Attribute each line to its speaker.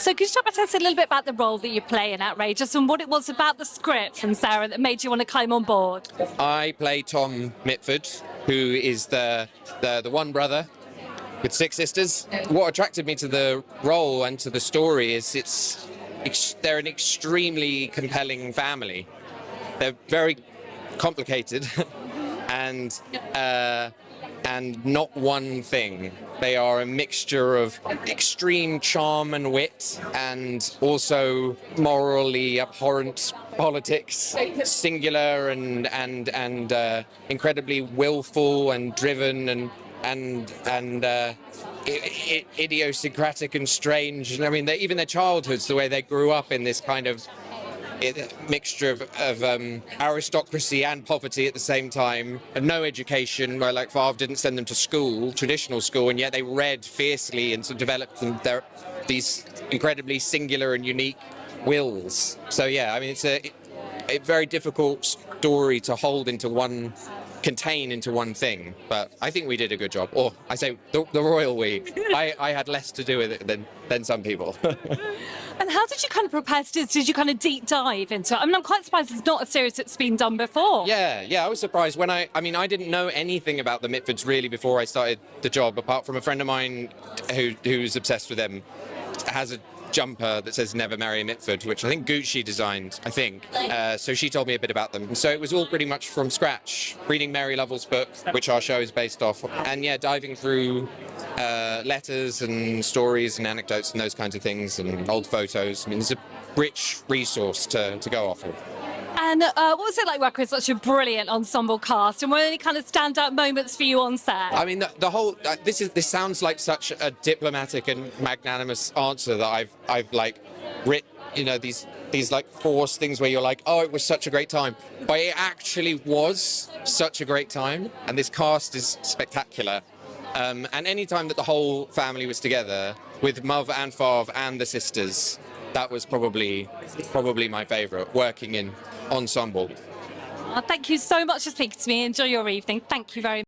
Speaker 1: So could you talk to us a little bit about the role that you play in Outrageous and what it was about the script from Sarah that made you want to climb on board?
Speaker 2: I play Tom Mitford, who is the one brother with 6 sisters. What attracted me to the role and to the story is they're an extremely compelling family. They're very complicated and not one thing. They are a mixture of extreme charm and wit and also morally abhorrent politics, singular and incredibly willful and driven and idiosyncratic and strange. I mean, even their childhoods, the way they grew up in this kind of mixture of aristocracy and poverty at the same time, and no education, where like Favre didn't send them to school, traditional school, and yet they read fiercely and sort of developed these incredibly singular and unique wills. So yeah, I mean, it's a very difficult story to contain into one thing, but I think we did a good job. Or I say the royal we. I had less to do with it than some people.
Speaker 1: And how did you kind of prepare to do this? Did you kind of deep dive into it? I mean, I'm quite surprised it's not a series that's been done before.
Speaker 2: Yeah, I was surprised when I didn't know anything about the Mitfords really before I started the job, apart from a friend of mine who's obsessed with them, has a jumper that says "Never Marry a Mitford," which I think Gucci designed, so she told me a bit about them. So it was all pretty much from scratch, reading Mary Lovell's book, which our show is based off, and yeah, diving through letters and stories and anecdotes and those kinds of things and old photos. I mean, there's a rich resource to go off of.
Speaker 1: And what was it like working with such a brilliant ensemble cast? And were there any kind of standout moments for you on set?
Speaker 2: I mean, the whole this sounds like such a diplomatic and magnanimous answer that I've like written, you know, these like forced things where you're like, oh, it was such a great time, but it actually was such a great time, and this cast is spectacular. And any time that the whole family was together with Muv and Favre and the sisters, that was probably my favourite, working in ensemble.
Speaker 1: Thank you so much for speaking to me. Enjoy your evening. Thank you very much.